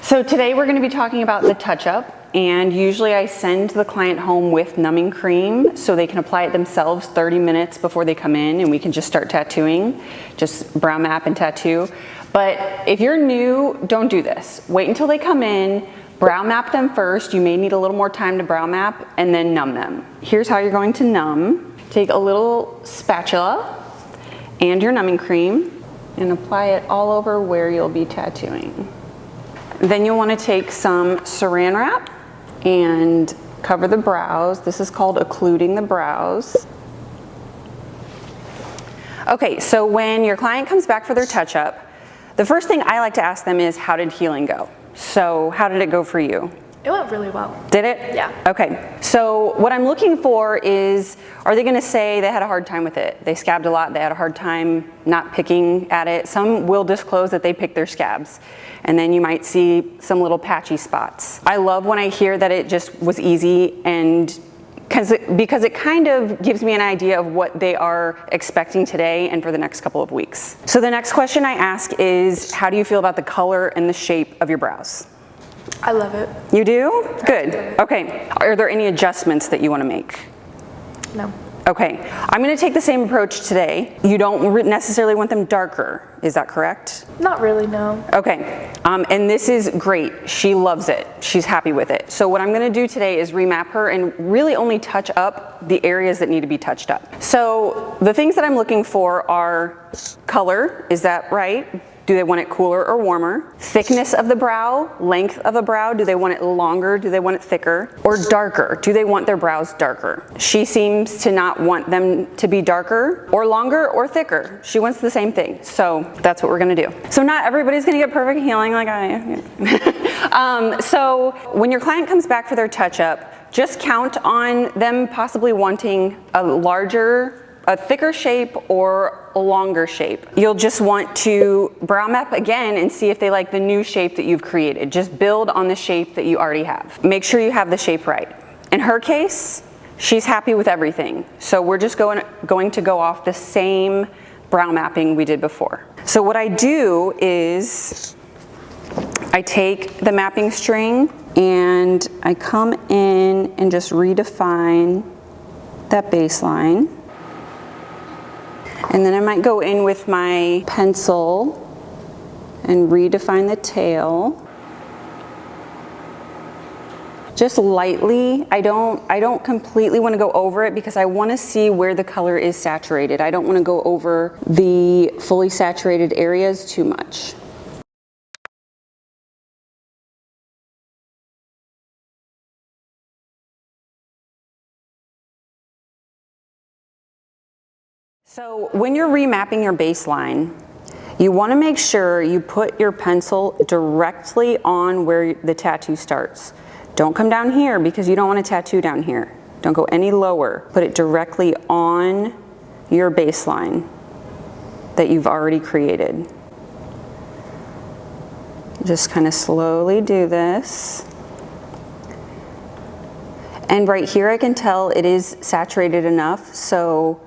So today we're going to be talking about the touch-up, and usually I send the client home with numbing cream so they can apply it themselves 30 minutes before they come in and we can just start tattooing, just brow map and tattoo. But if you're new, don't do this. Wait until they come in, brow map them first. You may need a little more time to brow map and then numb them. Here's how you're going to numb. Take a little spatula and your numbing cream and apply it all over where you'll be tattooing. Then you'll want to take some saran wrap and cover the brows. This is called occluding the brows. Okay, so when your client comes back for their touch-up, the first thing I like to ask them is, how did healing go? So how did it go for you? It went really well. Did it? Yeah. Okay, so what I'm looking for is, are they gonna say they had a hard time with it? They scabbed a lot, they had a hard time not picking at it. Some will disclose that they picked their scabs. And then you might see some little patchy spots. I love when I hear that it just was easy, and because it kind of gives me an idea of what they are expecting today and for the next couple of weeks. So the next question I ask is, how do you feel about the color and the shape of your brows? I love it. You do? Good. Okay. Are there any adjustments that you want to make? No. Okay. I'm going to take the same approach today. You don't necessarily want them darker. Is that correct? Not really, no. Okay. And this is great. She loves it. She's happy with it. So what I'm going to do today is remap her and really only touch up the areas that need to be touched up. So the things that I'm looking for are color. Is that right? Do they want it cooler or warmer? Thickness of the brow, length of the brow. Do they want it longer? Do they want it thicker? Or darker? Do they want their brows darker? She seems to not want them to be darker or longer or thicker. She wants the same thing. So that's what we're gonna do. So not everybody's gonna get perfect healing like I am. So when your client comes back for their touch-up, just count on them possibly wanting a thicker shape or a longer shape. You'll just want to brow map again and see if they like the new shape that you've created. Just build on the shape that you already have. Make sure you have the shape right. In her case, she's happy with everything. So we're just going to go off the same brow mapping we did before. So what I do is I take the mapping string and I come in and just redefine that baseline. And then I might go in with my pencil and redefine the tail. Just lightly. I don't completely want to go over it because I want to see where the color is saturated. I don't want to go over the fully saturated areas too much. So when you're remapping your baseline, you want to make sure you put your pencil directly on where the tattoo starts. Don't come down here because you don't want to tattoo down here. Don't go any lower. Put it directly on your baseline that you've already created. Just kind of slowly do this. And right here I can tell it is saturated enough, so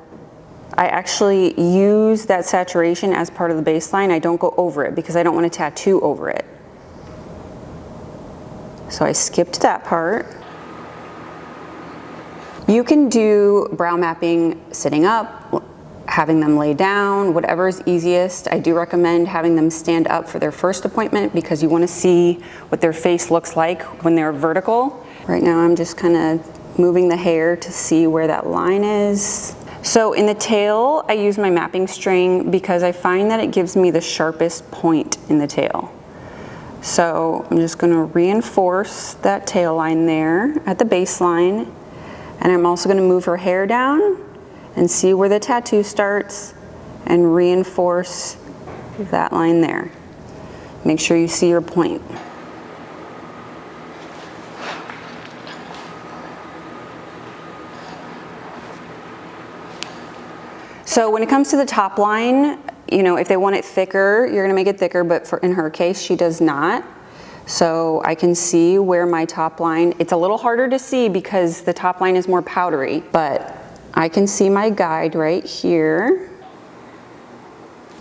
I actually use that saturation as part of the baseline. I don't go over it because I don't want to tattoo over it. So I skipped that part. You can do brow mapping sitting up, having them lay down, whatever is easiest. I do recommend having them stand up for their first appointment because you want to see what their face looks like when they're vertical. Right now I'm just kind of moving the hair to see where that line is. So in the tail, I use my mapping string because I find that it gives me the sharpest point in the tail. So I'm just going to reinforce that tail line there at the baseline. And I'm also going to move her hair down and see where the tattoo starts and reinforce that line there. Make sure you see your point. So when it comes to the top line, you know, if they want it thicker, you're gonna make it thicker, but in her case, she does not. So I can see where my top line, it's a little harder to see because the top line is more powdery, but I can see my guide right here.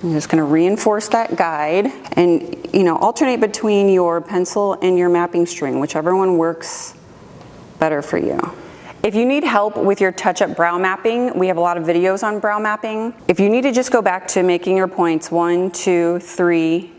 I'm just gonna reinforce that guide and, you know, alternate between your pencil and your mapping string, whichever one works better for you. If you need help with your touch-up brow mapping, we have a lot of videos on brow mapping. If you need to just go back to making your points 1, 2, 3,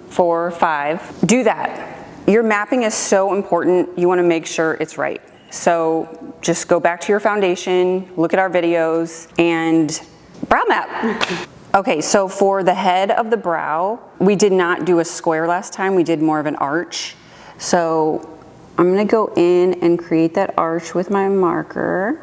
4, 5, do that. Your mapping is so important, you wanna make sure it's right. So just go back to your foundation, look at our videos, and brow map. Okay, so for the head of the brow, we did not do a square last time, we did more of an arch. So I'm gonna go in and create that arch with my marker.